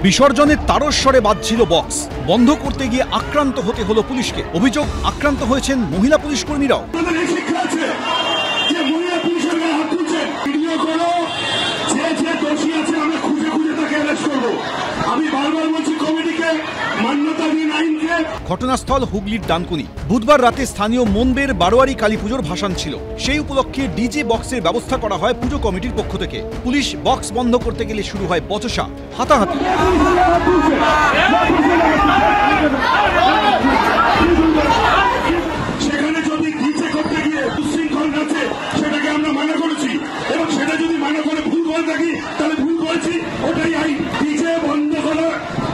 বিসর্জনের তারস্বরে বাজছিল বক্স, বন্ধ করতে গিয়ে আক্রান্ত হতে হলো পুলিশকে। অভিযোগ, আক্রান্ত হয়েছেন মহিলা পুলিশ কর্মীরাও। ঘটনাস্থল হুগলির ডানকুনি। বুধবার রাতে স্থানীয় মনবের বারোয়ারি কালী পুজোর ভাসান ছিল। সেই উপলক্ষে ডিজে বক্সের ব্যবস্থা করা হয় পুজো কমিটির পক্ষ থেকে। পুলিশ বক্স বন্ধ করতে গেলে শুরু হয় বচসা, হাতাহাতি। সেখানে যদি ডিজে করতে গিয়ে উচ্ছৃঙ্খল আছে সেটাকে আমরা মানা করেছি, এবং সেটা যদি মানা করে ভুল করে থাকি তাহলে ভুল করেছি, ওটাই আইন। ডিজে বন্ধ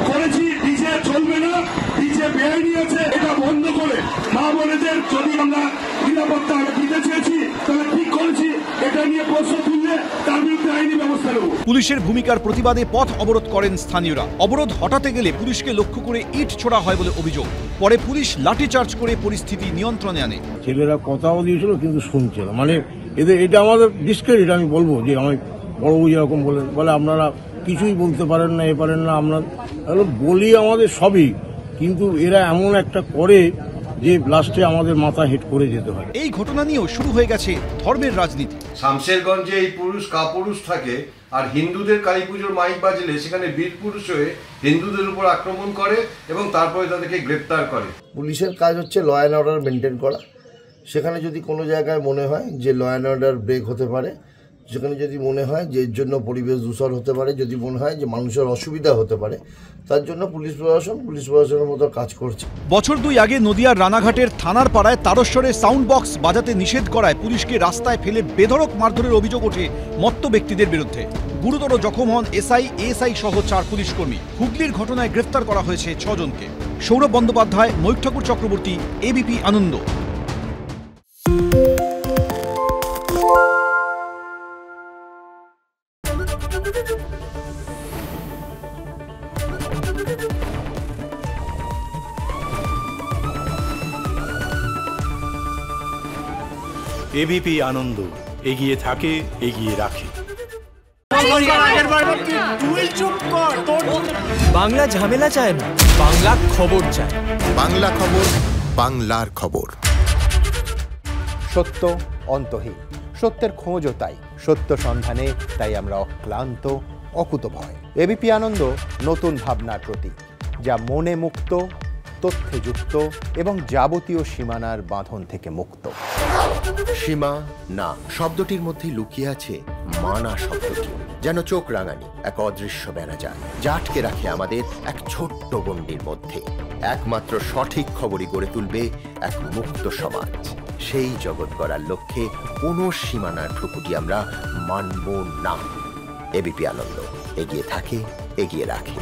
করেছি, ডিজে চলবে না, ডিজে বেআইনি আছে, এটা বন্ধ করে মা বোনেদের যদি আমরা নিরাপত্তা দিতে চেয়েছি তাহলে ঠিক করেছি। এটা নিয়ে প্রশ্ন তুললে তার বিরুদ্ধে আইনি ব্যবস্থা নেব। পুলিশের ভূমিকার প্রতিবাদে পথ অবরোধ করেন স্থানীয়রা। অবরোধ হটাতে গেলে পুলিশকে লক্ষ্য করে ইট ছোড়া হয় বলে অভিযোগ। পরে পুলিশ লাঠিচার্জ করে পরিস্থিতি নিয়ন্ত্রণে আনে। ছেলেরা কথাও দিয়েছিল কিন্তু শুনছে না, মানে এদের এটা আমাদের ডিসক্রেডিট। আমি বলবো যে আমি বড়বু যেরকম বলে আপনারা কিছুই বলতে পারেন না, এ পারেন না, আমরা বলি আমাদের সবই, কিন্তু এরা এমন একটা করে যে লাস্টে আমাদের মাথা হেট করে যেতে হয়। এই ঘটনা নিয়েও শুরু হয়ে গেছে ধর্মের রাজনীতি। শামশেরগঞ্জে এই পুরুষ কাপুরুষ থাকে, আর হিন্দুদের কালী পুজোর মাইক বাজলে সেখানে বীর পুরুষ হয়ে হিন্দুদের উপর আক্রমণ করে এবং তারপরে তাদেরকে গ্রেপ্তার করে। পুলিশের কাজ হচ্ছে ল অ্যান্ড অর্ডার মেনটেন করা। সেখানে যদি কোনো জায়গায় মনে হয় যে ল অ্যান্ড অর্ডার ব্রেক হতে পারে, যেখানে যদি মনে হয় যে এর জন্য পরিবেশ দূষণ হতে পারে, যদি মনে হয় যে মানুষের অসুবিধা হতে পারে, তার জন্য পুলিশ প্রশাসনের মতো কাজ করছে। বছর 2 আগে নদিয়ার রানাঘাটের থানার পাড়ায় তারস্বরে সাউন্ড বক্স বাজাতে নিষেধ করায় পুলিশকে রাস্তায় ফেলে বেধড়ক মারধরের অভিযোগ ওঠে মত্ত ব্যক্তিদের বিরুদ্ধে। গুরুতর জখম হন এসআই, এএসআই সহ 4 পুলিশ কর্মী। হুগলির ঘটনায় গ্রেফতার করা হয়েছে 6 জনকে। সৌরভ বন্দ্যোপাধ্যায়, ময়ূর ঠাকুর চক্রবর্তী, এবিপি আনন্দ। এবিপি আনন্দ, এগিয়ে থাকে, এগিয়ে রাখে। বাংলা ঝামেলা চায় না, বাংলা খবর চায়। বাংলা খবর, বাংলার খবর। সত্য অন্তহীন, সত্যের খোঁজও তাই, সত্য সন্ধানে তাই আমরা অক্লান্ত, অকুতভয়। এবিপি আনন্দ নতুন ভাবনার প্রতীক, যা মনে মুক্ত, তথ্যে যুক্ত এবং যাবতীয় সীমানার বাঁধন থেকে মুক্ত। সীমা না শব্দটির মধ্যেই লুকিয়ে আছে মানা শব্দটি, যেন চোখ রাঙানি এক অদৃশ্য বেড়াজাল, যা আটকে রাখে আমাদের এক ছোট্ট গণ্ডির মধ্যে। একমাত্র সঠিক খবরই গড়ে তুলবে এক মুক্ত সমাজ। সেই জগৎ গড়ার লক্ষ্যে কোনো সীমানার ঠুকুটি আমরা মানব না। এবিপি আনন্দ, এগিয়ে থাকে, এগিয়ে রাখে।